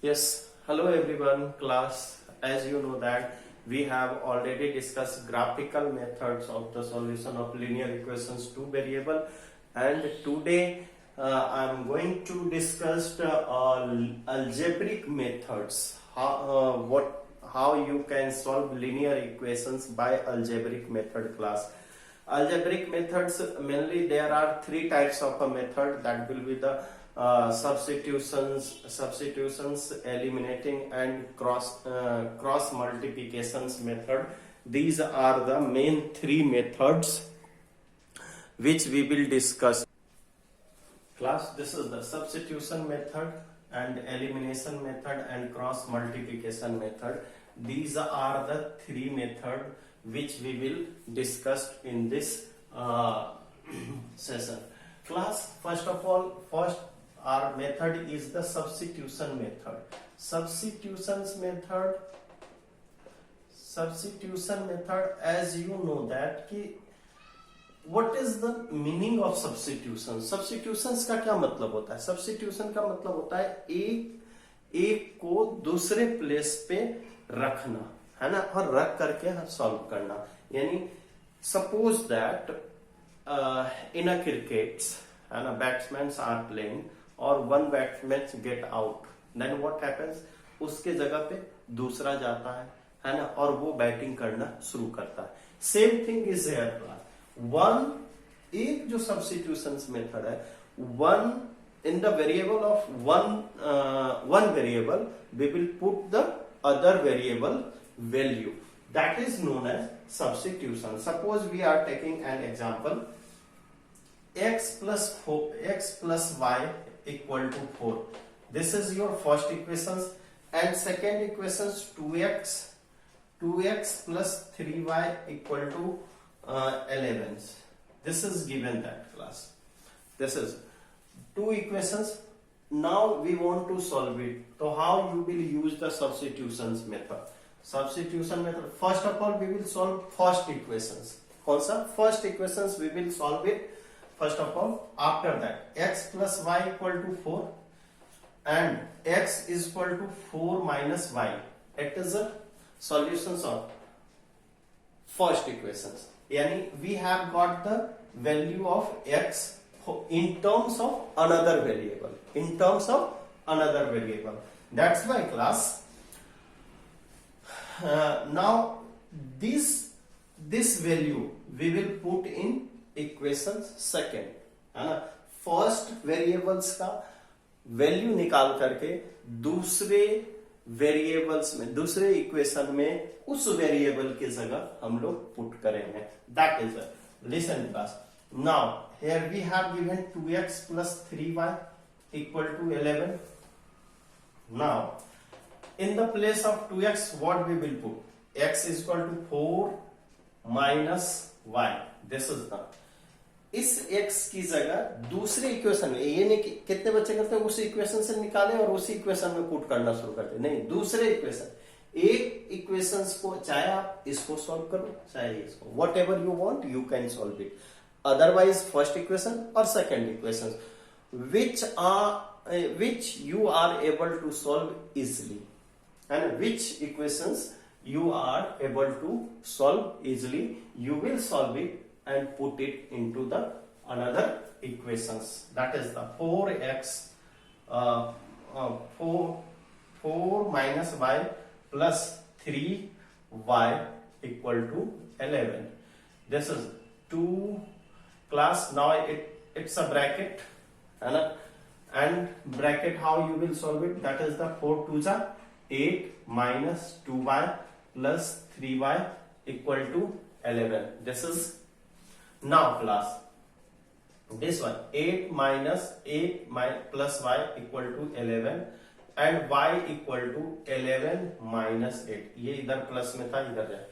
Yes, hello everyone, class. As you know that we have already discussed graphical methods of the solution of linear equations to variable, and today I'm going to discuss the algebraic methods. How you can solve linear equations by algebraic method, class. Algebraic methods, mainly there are three types of a method. That will be the substitutions, eliminating, and cross multiplications method. These are the main three methods which we will discuss. Class, this is the substitution method and elimination method and cross multiplication method. These are the three methods which we will discuss in this session. Class, first of all, our method is the substitution method. Substitution method, as you know that कि what is the meaning of substitution? Substitutions का क्या मतलब होता है? Substitution का मतलब होता है एक को दूसरे प्लेस पे रखना, है ना, और रख करके सॉल्व करना. यानी suppose that in a cricket, है ना, बैट्समैन आर प्लेइंग और one batsman get out, then what happens, उसके जगह पे दूसरा जाता है ना, और वो बैटिंग करना शुरू करता है. Same thing is here. One, एक जो सब्स्टिट्यूशन मेथड है, one in the variable of one variable we will put the other variable value. That is known as substitution. Suppose we are taking an example, x plus y equal to 4. This is your first equation, and second equation 2x plus 3y equal to 11. This is given that, class. This is two equations. Now we want to solve it. So how you will use the substitutions method? Substitution method, first of all we will solve first equations. कौन सा? First equations we will solve it first of all. After that, x plus y equal to 4 and x is equal to 4 minus y. It is the solutions of first equations. Yani we have got the value of x in terms of another variable. That's why, class, now this value we will put in equations second, है ना. First variables का value निकाल करके दूसरे variables में, दूसरे equation में उस वेरिएबल की जगह हम लोग पुट करेंगे. That is listen class. Now here we have given 2x plus 3y equal to 11. Now in the place of 2x what we will put? X is equal to 4 minus y. This is the, इस x की जगह दूसरे equation में, ये नहीं कितने बच्चे करते हैं उसी इक्वेशन से निकाले और उसी इक्वेशन में पुट करना शुरू करते, नहीं, दूसरे इक्वेशन, एक इक्वेशंस को चाहे आप इसको सॉल्व करो चाहे इसको, what ever you want you can solve it. Otherwise first equation or second equation which you are able to solve easily, and which equations you are able to solve easily, you will solve it and put it into the another equations. That is the 4x 4 minus y plus 3y equal to 11. This is 2. Class, now it's a bracket, and bracket, how you will solve it? That is the 4 2s are 8 minus 2y plus 3y equal to 11. This is, now class, this one 8 plus y equal to 11 and y equal to 11 minus 8. ये इधर plus में था, इधर जाए,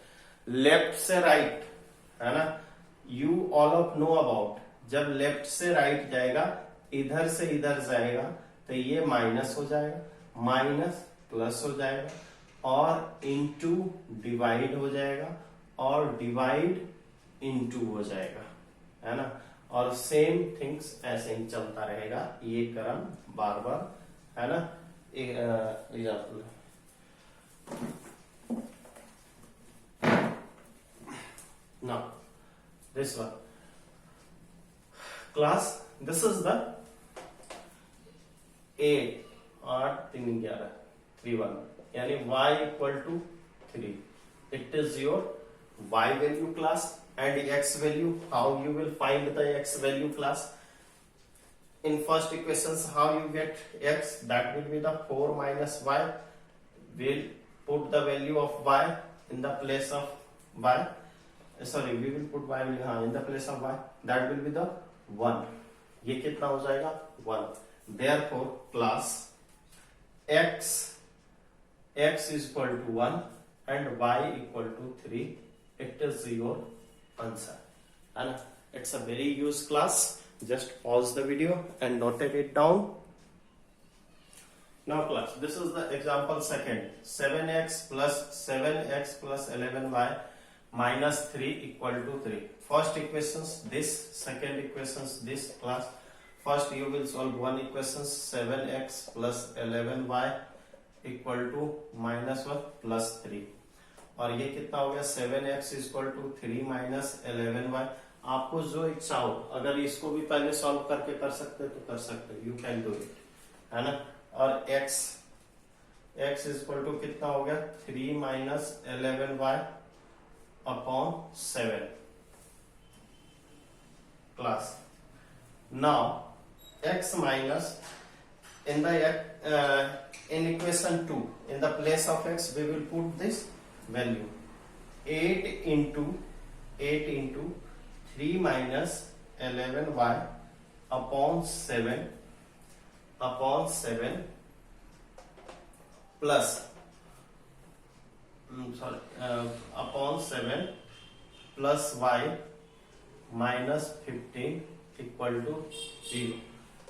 left से right, है ना. You all of know about, जब लेफ्ट से राइट जाएगा, इधर से इधर जाएगा, तो ये माइनस हो जाएगा, माइनस प्लस हो जाएगा, और इनटू डिवाइड हो जाएगा, और डिवाइड इनटू हो जाएगा, है ना. और सेम थिंग्स ऐसे ही चलता रहेगा, ये क्रम बार बार, है ना. Example now this one class, this is the 8 8 3 11 3 1 यानी y equal to 3. It is your y value class and x value. How you will find the x value class? In first equations, how you get x? That will be the 4 minus y. We'll put the value of y in the place of y. Sorry, we will put y in the place of y. That will be the 1. ये कितना हो जाएगा 1. Therefore class x is equal to 1 and y equal to 3. It is your answer. And it's a very used class. Just pause the video and notate it down. Now class, this is the example second. 7x plus 11y minus 3 equal to 3. First equations this, second equations this. Class, first you will solve one equation, 7x plus 11y equal to minus 1 plus 3. और ये कितना हो गया 7x equal to 3 minus 11y. आपको जो इच्छा हो, अगर इसको भी पहले सॉल्व करके कर सकते तो कर सकते, यू कैन डू इट, है ना. और x इक्वल टू कितना हो गया 3 minus 11y upon 7. Class, now x minus in the in equation 2, in the place of x we will put this value 8 into 3 minus 11y upon 7 plus upon 7 plus y minus 15 equal to 0.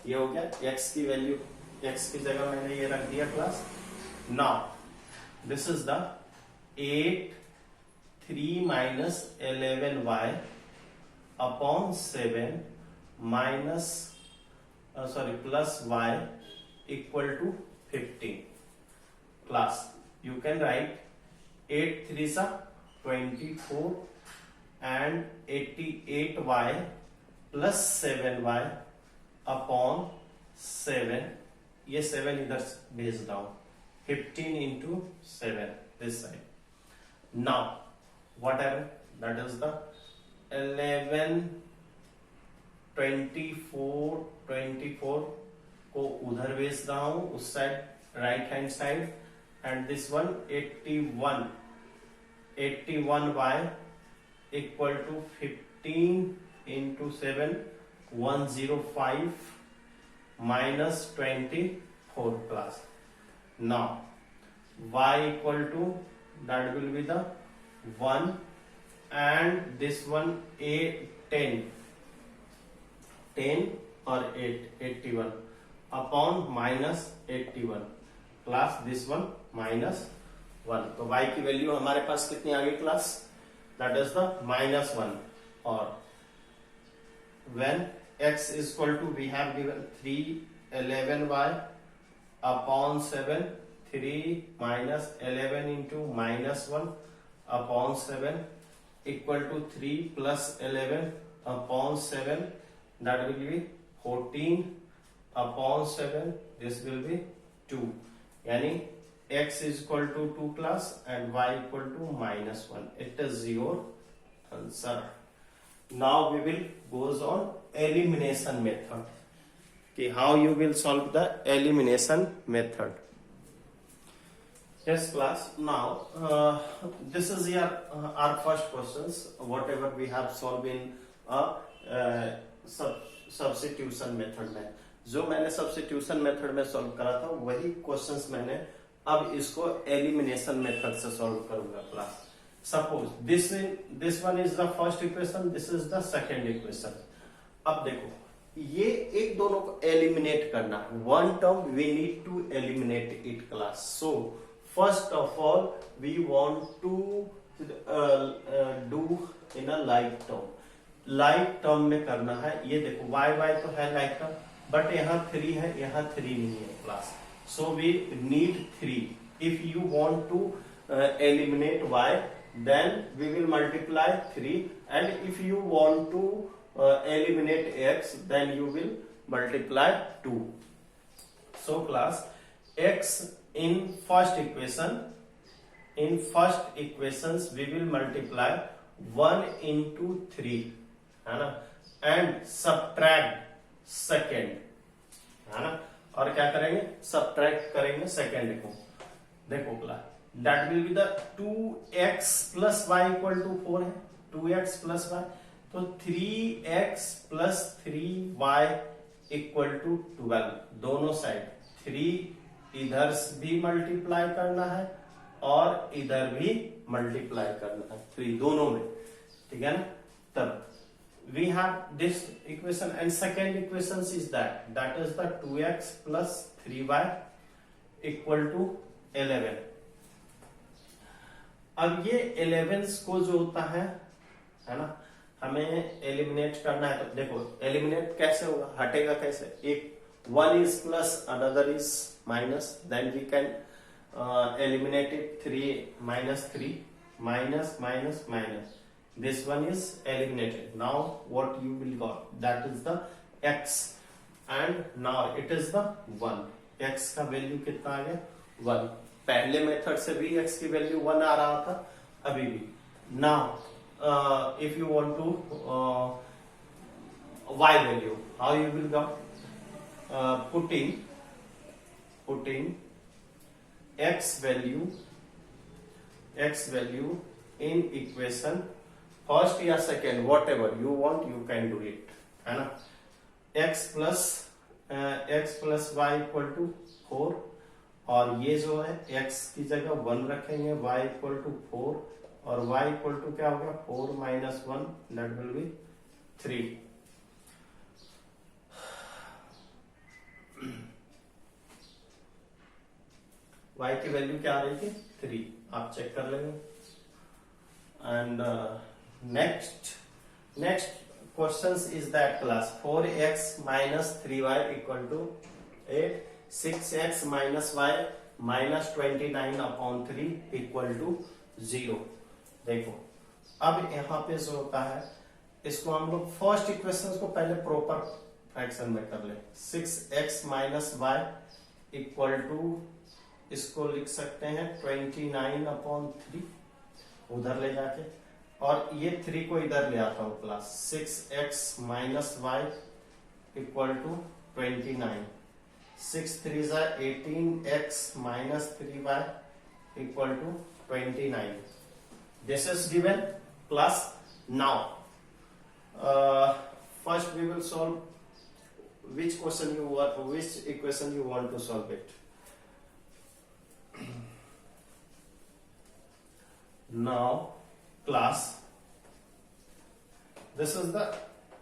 ये हो गया x की value. x की जगह मैंने ये रख दिया class. Now this is the 8 3 minus 11y upon 7 minus plus y equal to 15. Class, you can write 8 3s are 24 and 88y plus 7y upon 7. ये 7 इधर भेज down. 15 into 7 this side. Now whatever, that is the 11 24 को उधर भेज रहा हूं उस side right hand side. And this one 81y equal to 15 into 7 105 minus 24 class. Now y equal to, that will be the 1 and this one a 10 or 81 upon minus 81. class, this one minus 1. तो y की value हमारे पास कितनी आ गई class? that is the minus 1. or when x is equal to, we have given 311y upon 7, 3 minus 11 into minus 1 upon 7 equal to 3 plus 11 upon 7, that will be 14 upon 7, this will be 2. यानी x is equal to 2 class and y equal to minus 1. It is your answer. Now we will goes on elimination method. Okay, how you will solve the elimination method? Yes class. Now this is your our first questions. Whatever we have solved in substitution method में, जो मैंने substitution method में solve करा था वही questions मैंने अब इसको elimination method से solve करूंगा class. Suppose this one is the first equation, this is the second equation. अब देखो ये एक दोनों को eliminate करना. One term we need to eliminate it class. So first of all we want to do in a like term. like term में करना है. ये देखो y तो है like term, बट यहाँ 3 है, यहाँ 3 नहीं है class. So we need 3. If you want to eliminate y, then we will multiply 3, and if you want to eliminate x, then you will multiply 2. So class, x in first equations we will multiply 1 into 3, है ना, and subtract second, है ना, और क्या करेंगे, subtract करेंगे second को. देखो class, that will be the 2x plus Y equal to 4 है, 2x प्लस वाई, तो 3x plus 3y equal to 12. दोनों साइड 3 इधर भी मल्टीप्लाई करना है और इधर भी मल्टीप्लाई करना है, 3 दोनों में, ठीक है ना. तब we have this equation, and second equation is that is the 2x plus 3y equal to 11. अब ये 11 को जो होता है ना, हमें एलिमिनेट करना है. तो देखो एलिमिनेट कैसे होगा, हटेगा कैसे, एक 1 is plus another is minus, then we can eliminate it. 3 minus 3 minus minus minus, this one is eliminated. Now what you will got, that is the x, and now it is the 1. x का value कितना आ गया, 1. पहले method से भी x की value 1 आ रहा था, अभी भी. Now if you want to y value, how you will got, putting x value in equation first या second, whatever you want you can do it, है ना. x plus Y equal to 4, और ये जो है x की जगह 1 रखेंगे, y इक्वल टू 4, और y इक्वल टू क्या हो गया, 4 minus 1, that will B 3. y की वैल्यू क्या आ रही थी, 3, आप चेक कर लेंगे. And next questions is that class, 4x minus 3y equal to 8, 6x minus y minus 29 upon 3 equal to 0. देखो अब यहाँ पे जो होता है, इसको हम लोग फर्स्ट इक्वेशन को पहले प्रॉपर फ्रैक्शन में कर ले. 6x minus Y equal to, इसको लिख सकते हैं 29 अपॉन 3, उधर ले जाके, और ये 3 को इधर ले आता हूं class. 6x minus Y equal to 29, 6 3 जा 18x minus 3y equal to 29. This is given class. Now first we will solve which equation you want to solve it. Now class, this is the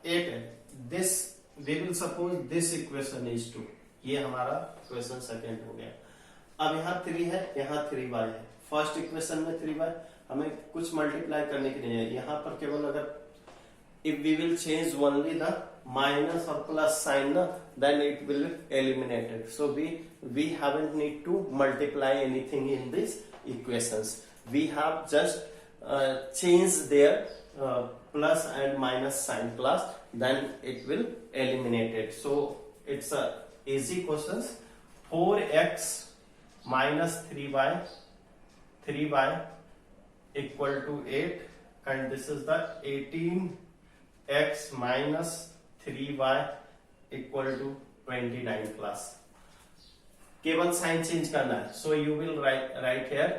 8. This we will suppose this equation is 2. ये हमारा equation second हो गया. अब यहाँ 3 है, यहाँ 3y है. First equation में 3y, हमें कुछ मल्टीप्लाई करने की नहीं है. यहाँ पर केवल अगर if we will change only the minus or plus sign, then it will eliminate it. So we haven't need to multiply anything in these equations. We have just change their plus and minus sign class, then it will eliminate it. So it's a easy questions. 4x minus 3y equal to 8, and this is the 18x minus 3y equal to 29 class. केवल sign change करना है. So you will write here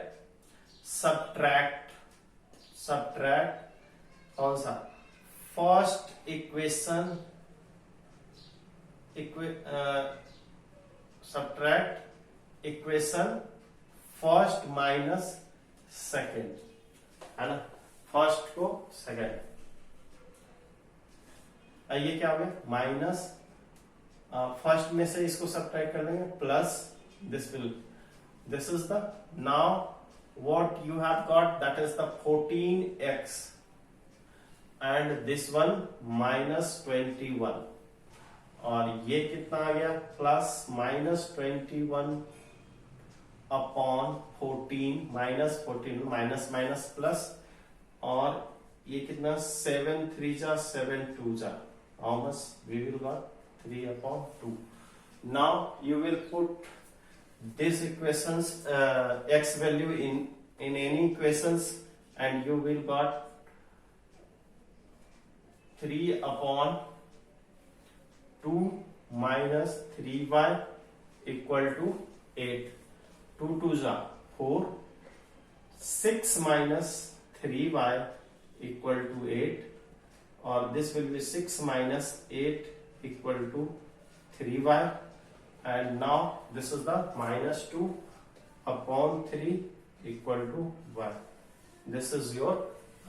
subtract कौन सा, first equation, subtract equation first minus second, है ना, first को second. ये क्या हो गया, माइनस, फर्स्ट में से इसको सब्ट्रैक्ट कर देंगे, plus this is the, now what you have got, that is the 14x, and this one minus 21, और ये कितना आ गया plus -21 upon 14 -14 minus minus plus, और ये कितना 7 3 जा 7 2 जा, how much we will got 3 upon 2. Now you will put this equations x value in any equations, and you will got 3 upon 2 minus 3y equal to 8. 2 2s are 4. 6 minus 3y equal to 8, or this will be 6 minus 8 equal to 3y, and now this is the minus 2 upon 3 equal to y. This is your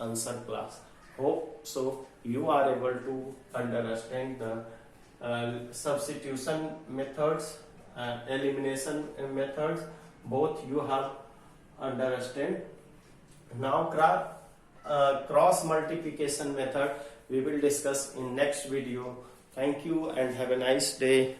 answer, class. Hope so you are able to understand the substitution methods, elimination methods, both you have understand. Now cross multiplication method we will discuss in next video. Thank you and have a nice day.